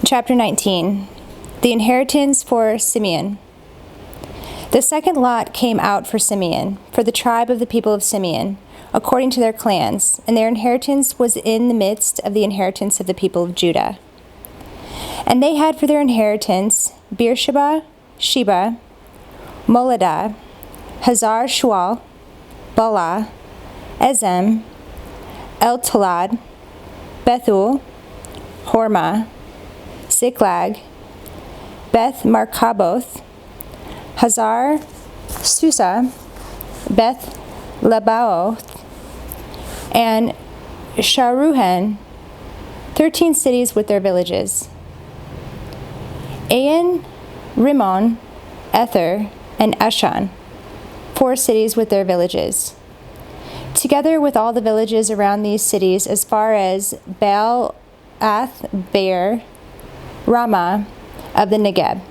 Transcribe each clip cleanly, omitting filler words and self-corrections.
Chapter 19. The inheritance for Simeon. The second lot came out for Simeon, for the tribe of the people of Simeon, according to their clans, and their inheritance was in the midst of the inheritance of the people of Judah. And they had for their inheritance Beersheba, Sheba, Moladah, Hazar Shual, Bala, Ezem, El-Tolad, Bethul, Hormah, Ziklag, Beth Markaboth, Hazar Susa, Beth Lebaoth, and Sharuhen, 13 cities with their villages. Ain, Rimmon, Ether, and Ashan, 4 cities with their villages. Together with all the villages around these cities as far as Baal-Ath-Beer, Ramah of the Negeb.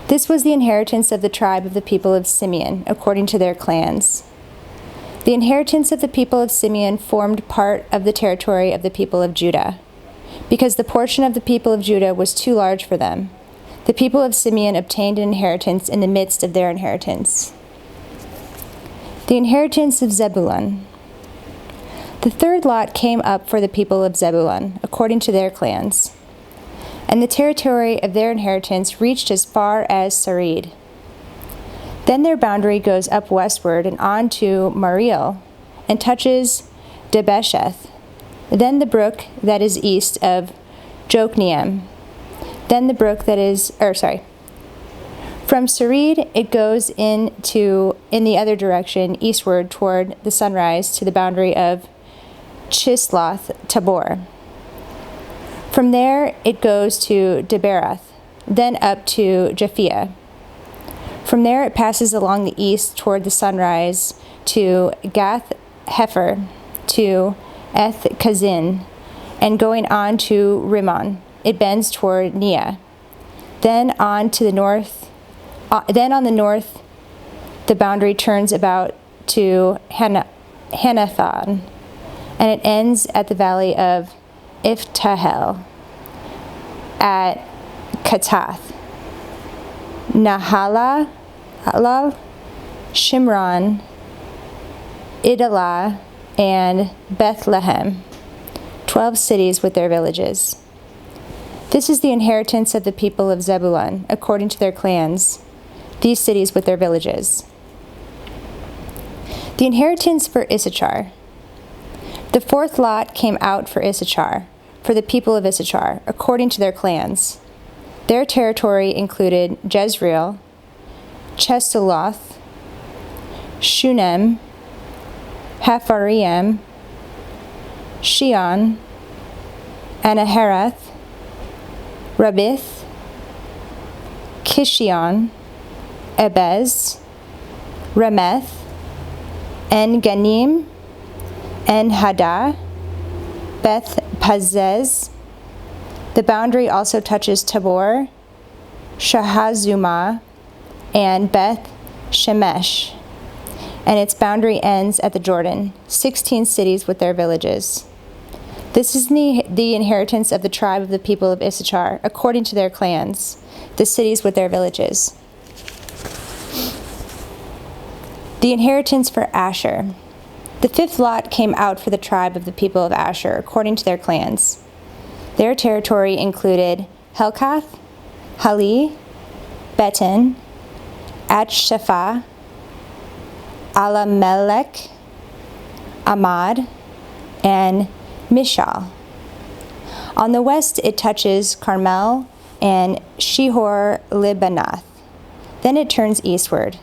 This was the inheritance of the tribe of the people of Simeon, according to their clans. The inheritance of the people of Simeon formed part of the territory of the people of Judah, because the portion of the people of Judah was too large for them. The people of Simeon obtained an inheritance in the midst of their inheritance. The inheritance of Zebulun. The third lot came up for the people of Zebulun, according to their clans. And the territory of their inheritance reached as far as Sarid. Then their boundary goes up westward and on to Mariel, and touches Debesheth, then the brook that is east of Jokneam, then the brook that is, from Sarid it goes in the other direction, eastward toward the sunrise to the boundary of Chisloth Tabor. From there it goes to Deberath, then up to Japhia. From there it passes along the east toward the sunrise to Gath Hefer, to Eth Kazin, and going on to Rimmon, it bends toward Neah. Then on the north, the boundary turns about to Hanathon, and it ends at the valley of Iftahel, at Katath, Nahala, Shimron, Idalah, and Bethlehem, 12 cities with their villages. This is the inheritance of the people of Zebulun, according to their clans, these cities with their villages. The inheritance for Issachar. The fourth lot came out for Issachar, for the people of Issachar, according to their clans. Their territory included Jezreel, Chesulloth, Shunem, Hapharaim, Shion, Anaharath, Rabith, Kishion, Ebez, Remeth, En-Ganim, En-Haddah, Beth Pazez. The boundary also touches Tabor, Shahazumah, and Beth Shemesh, and its boundary ends at the Jordan, 16 cities with their villages. This is the inheritance of the tribe of the people of Issachar, according to their clans, the cities with their villages. The inheritance for Asher. The fifth lot came out for the tribe of the people of Asher, according to their clans. Their territory included Helkath, Hali, Beton, Atshapha, Alamelech, Amad, and Mishal. On the west it touches Carmel and Shihor-Libanath. Then it turns eastward.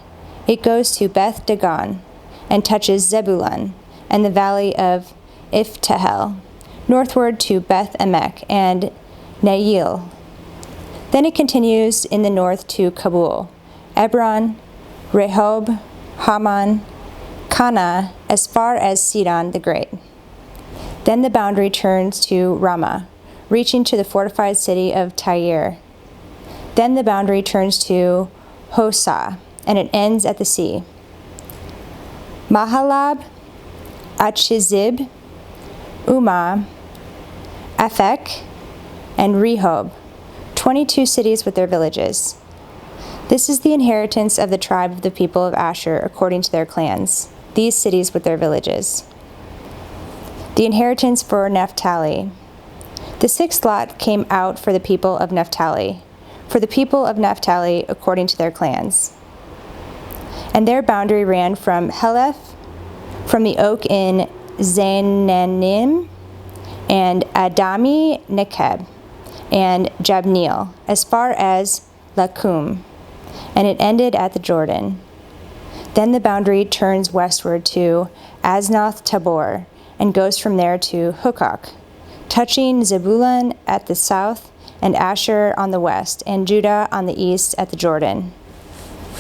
It goes to Beth Dagon and touches Zebulun and the valley of Iftahel, northward to Beth Emek and Nail. Then it continues in the north to Kabul, Ebron, Rehob, Haman, Kana, as far as Sidon the Great. Then the boundary turns to Ramah, reaching to the fortified city of Tyre. Then the boundary turns to Hosah, and it ends at the sea. Mahalab, Achizib, Umah, Aphek, and Rehob, 22 cities with their villages. This is the inheritance of the tribe of the people of Asher according to their clans, these cities with their villages. The inheritance for Naphtali. The sixth lot came out for the people of Naphtali, for the people of Naphtali according to their clans. And their boundary ran from Heleph, from the oak in Zaanannim, and Adami Nekeb, and Jabneel, as far as Lakum, and it ended at the Jordan. Then the boundary turns westward to Aznoth Tabor, and goes from there to Hukok, touching Zebulun at the south, and Asher on the west, and Judah on the east at the Jordan.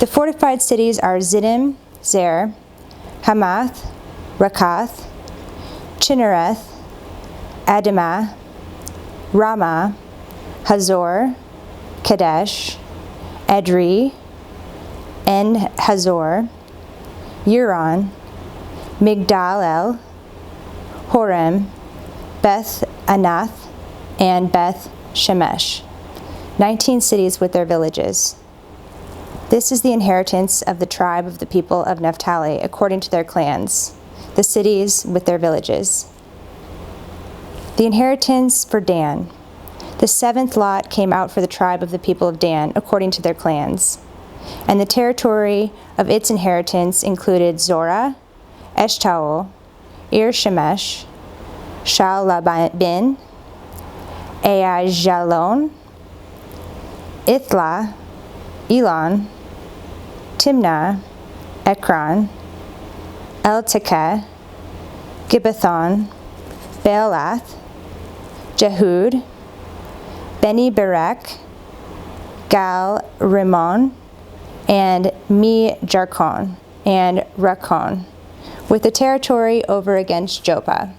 The fortified cities are Ziddim, Zer, Hamath, Rakath, Chinnereth, Adamah, Ramah, Hazor, Kadesh, Edrei, En-Hazor, Huron, Migdal-el, Horem, Beth Anath, and Beth Shemesh, 19 cities with their villages. This is the inheritance of the tribe of the people of Naphtali according to their clans, the cities with their villages. The inheritance for Dan. The seventh lot came out for the tribe of the people of Dan according to their clans. And the territory of its inheritance included Zorah, Eshtaol, Ir-Shemesh, Shaalbin, Aijalon, Ithla, Elon, Timnah, Ekron, Eltekeh, Gibbethon, Baalath, Jehud, Beni Berak, Gal Rimmon, and Me Jarkon, and Rakon, with the territory over against Joppa.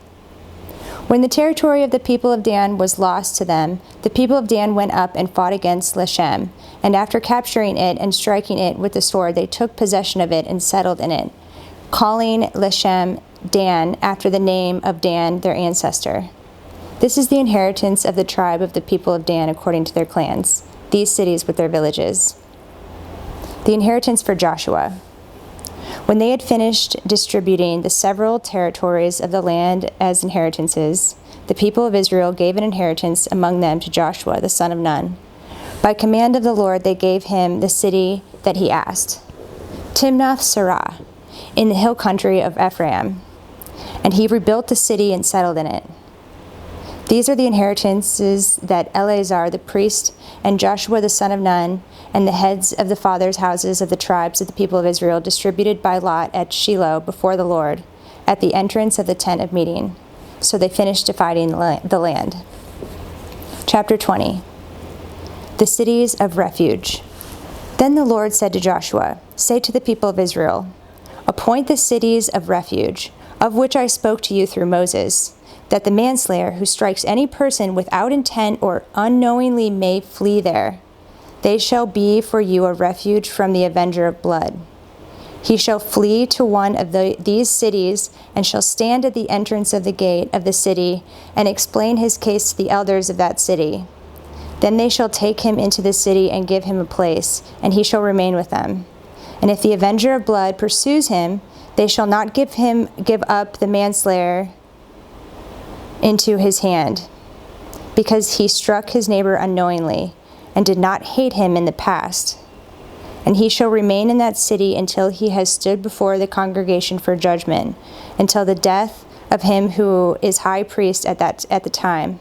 When the territory of the people of Dan was lost to them, the people of Dan went up and fought against Leshem, and after capturing it and striking it with the sword, they took possession of it and settled in it, calling Leshem Dan after the name of Dan, their ancestor. This is the inheritance of the tribe of the people of Dan according to their clans, these cities with their villages. The inheritance for Joshua. When they had finished distributing the several territories of the land as inheritances, the people of Israel gave an inheritance among them to Joshua, the son of Nun. By command of the Lord, they gave him the city that he asked, Timnath-Serah, in the hill country of Ephraim, and he rebuilt the city and settled in it. These are the inheritances that Eleazar the priest and Joshua the son of Nun and the heads of the fathers' houses of the tribes of the people of Israel distributed by lot at Shiloh before the Lord, at the entrance of the tent of meeting. So they finished dividing the land. Chapter 20. The cities of refuge. Then the Lord said to Joshua, "Say to the people of Israel, appoint the cities of refuge, of which I spoke to you through Moses, that the manslayer who strikes any person without intent or unknowingly may flee there. They shall be for you a refuge from the avenger of blood. He shall flee to one of these cities and shall stand at the entrance of the gate of the city and explain his case to the elders of that city. Then they shall take him into the city and give him a place, and he shall remain with them. And if the avenger of blood pursues him, they shall not give up the manslayer into his hand, because he struck his neighbor unknowingly and did not hate him in the past. And he shall remain in that city until he has stood before the congregation for judgment, until the death of him who is high priest at the time.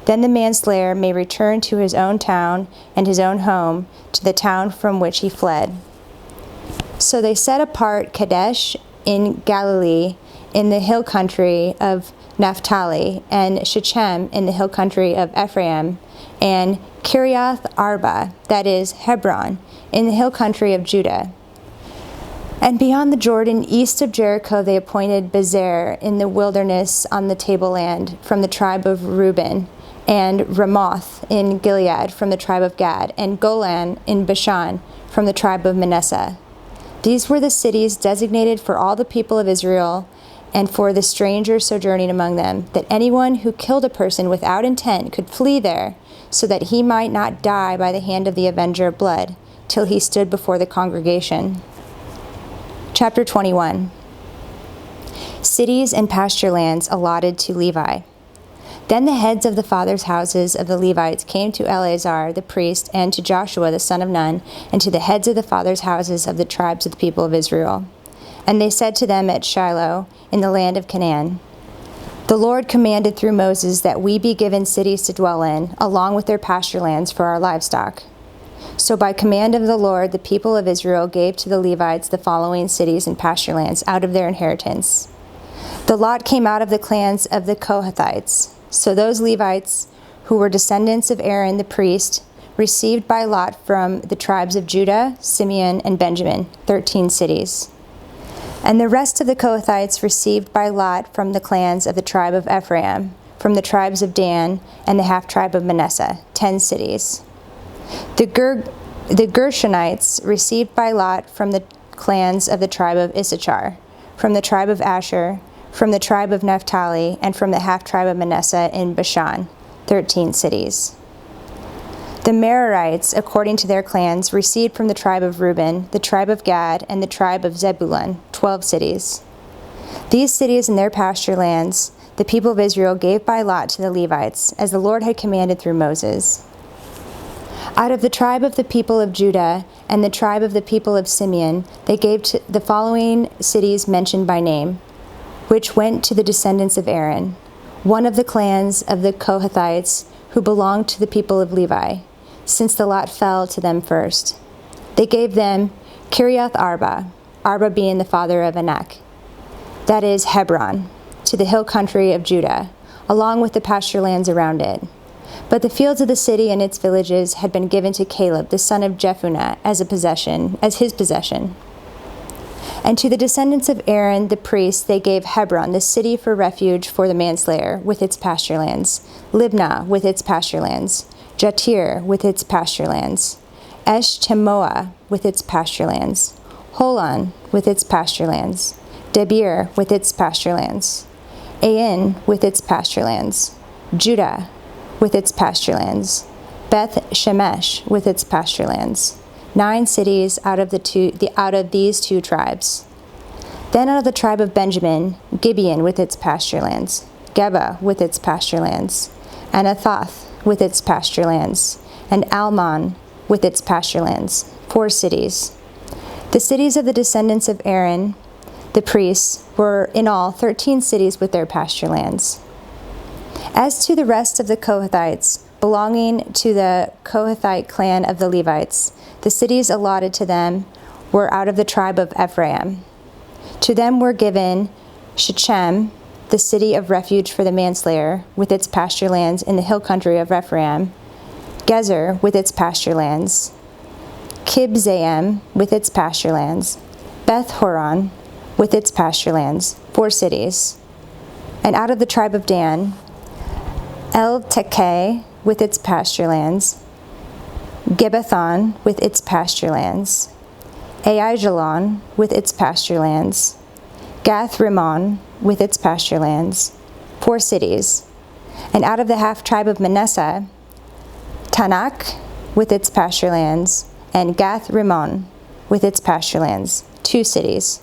Then the manslayer may return to his own town and his own home, to the town from which he fled." So they set apart Kadesh in Galilee in the hill country of Naphtali, and Shechem in the hill country of Ephraim, and Kiriath Arba, that is Hebron, in the hill country of Judah. And beyond the Jordan, east of Jericho, they appointed Bezer in the wilderness on the tableland from the tribe of Reuben, and Ramoth in Gilead from the tribe of Gad, and Golan in Bashan from the tribe of Manasseh. These were the cities designated for all the people of Israel, and for the stranger sojourning among them, that anyone who killed a person without intent could flee there, so that he might not die by the hand of the avenger of blood, till he stood before the congregation. Chapter 21. Cities and pasture lands allotted to Levi. Then the heads of the fathers' houses of the Levites came to Eleazar the priest and to Joshua the son of Nun, and to the heads of the fathers' houses of the tribes of the people of Israel. And they said to them at Shiloh in the land of Canaan, "The Lord commanded through Moses that we be given cities to dwell in, along with their pasture lands for our livestock." So by command of the Lord, the people of Israel gave to the Levites the following cities and pasture lands out of their inheritance. The lot came out of the clans of the Kohathites. So those Levites who were descendants of Aaron the priest received by lot from the tribes of Judah, Simeon, and Benjamin, 13 cities. And the rest of the Kohathites received by lot from the clans of the tribe of Ephraim, from the tribes of Dan, and the half-tribe of Manasseh, 10 cities. The Gershonites received by lot from the clans of the tribe of Issachar, from the tribe of Asher, from the tribe of Naphtali, and from the half-tribe of Manasseh in Bashan, 13 cities. The Merarites, according to their clans, received from the tribe of Reuben, the tribe of Gad, and the tribe of Zebulun, 12 cities. These cities and their pasture lands the people of Israel gave by lot to the Levites, as the Lord had commanded through Moses. Out of the tribe of the people of Judah and the tribe of the people of Simeon, they gave to the following cities mentioned by name, which went to the descendants of Aaron, one of the clans of the Kohathites who belonged to the people of Levi, since the lot fell to them first. They gave them Kiriath Arba, Arba being the father of Anak, that is Hebron, to the hill country of Judah, along with the pasture lands around it. But the fields of the city and its villages had been given to Caleb, the son of Jephunneh, as his possession. And to the descendants of Aaron the priest they gave Hebron, the city for refuge for the manslayer, with its pasture lands, Libnah with its pasture lands, Jatir with its pasture lands, Eshtemoa with its pasture lands, Holon with its pasture lands, Debir with its pasture lands, Ain with its pasture lands, Judah with its pasture lands, Beth Shemesh with its pasture lands. 9 cities out of these 2 tribes. Then out of the tribe of Benjamin, Gibeon with its pasture lands, Geba with its pasture lands, Anathoth with its pasture lands, and Almon with its pasture lands, 4 cities. The cities of the descendants of Aaron, the priests, were in all 13 cities with their pasture lands. As to the rest of the Kohathites, belonging to the Kohathite clan of the Levites, the cities allotted to them were out of the tribe of Ephraim. To them were given Shechem, the city of refuge for the manslayer, with its pasture lands in the hill country of Ephraim, Gezer with its pasture lands, Kibzaim with its pasture lands, Beth Horon with its pasture lands, 4 cities. And out of the tribe of Dan, El Tekeh with its pasture lands, Gibbethon with its pasture lands, Aijalon with its pasture lands, Gath Rimmon with its pasture lands, 4 cities. And out of the half-tribe of Manasseh, Tanakh with its pasture lands, and Gath Rimmon with its pasture lands, 2 cities.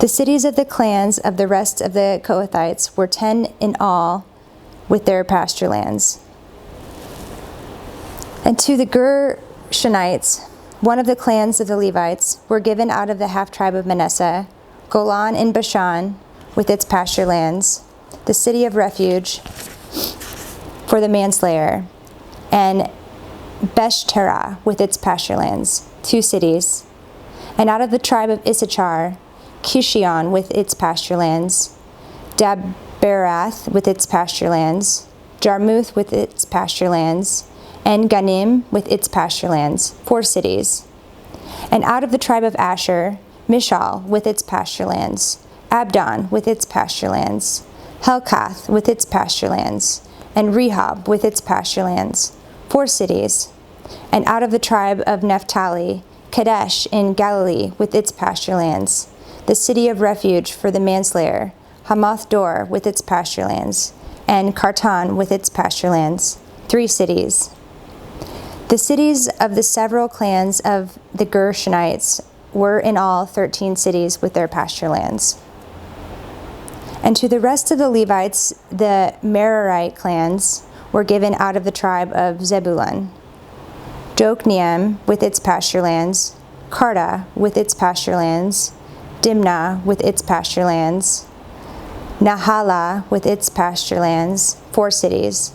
The cities of the clans of the rest of the Kohathites were 10 in all with their pasture lands. And to the Gershonites, one of the clans of the Levites, were given out of the half-tribe of Manasseh, Golan in Bashan with its pasture lands, the city of refuge for the manslayer, and Beshtera with its pasture lands, 2 cities. And out of the tribe of Issachar, Kishion with its pasture lands, Daberath with its pasture lands, Jarmuth with its pasture lands, and Ganim with its pasture lands, 4 cities. And out of the tribe of Asher, Mishal with its pasture lands, Abdon with its pasture lands, Helkath with its pasture lands, and Rehob with its pasture lands, 4 cities. And out of the tribe of Naphtali, Kadesh in Galilee with its pasture lands, the city of refuge for the manslayer, Hamath Dor with its pasturelands, and Kartan with its pasturelands, 3 cities. The cities of the several clans of the Gershonites were in all 13 cities with their pasturelands. And to the rest of the Levites, the Merarite clans were given out of the tribe of Zebulun: Jokneam with its pasturelands, Karta with its pasturelands, Dimnah with its pasturelands, Nahala with its pasturelands, 4 cities.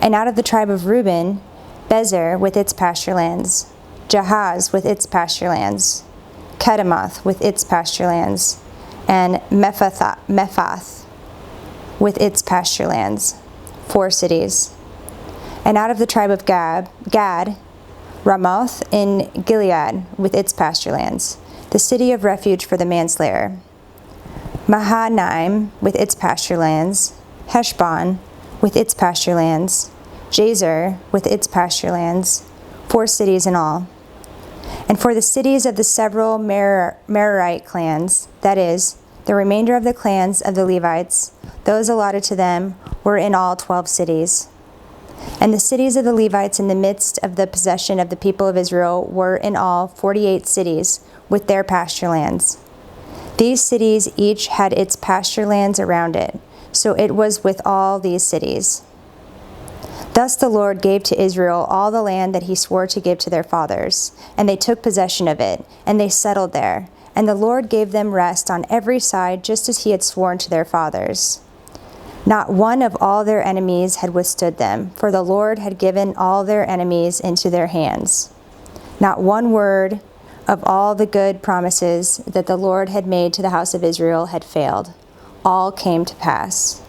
And out of the tribe of Reuben, Bezer with its pasturelands, Jahaz with its pasturelands, Kedemoth with its pasturelands, and Mephath with its pasturelands, 4 cities. And out of the tribe of Gad, Ramoth in Gilead with its pasturelands, the city of refuge for the manslayer, Mahanaim with its pasturelands, Heshbon with its pasturelands, Jazer with its pasturelands, 4 cities in all. And for the cities of the several Merarite clans, that is, the remainder of the clans of the Levites, those allotted to them were in all 12 cities. And the cities of the Levites in the midst of the possession of the people of Israel were in all 48 cities with their pasturelands. These cities each had its pasturelands around it, so it was with all these cities. Thus the Lord gave to Israel all the land that he swore to give to their fathers, and they took possession of it, and they settled there. And the Lord gave them rest on every side, just as he had sworn to their fathers. Not one of all their enemies had withstood them, for the Lord had given all their enemies into their hands. Not one word of all the good promises that the Lord had made to the house of Israel had failed. All came to pass.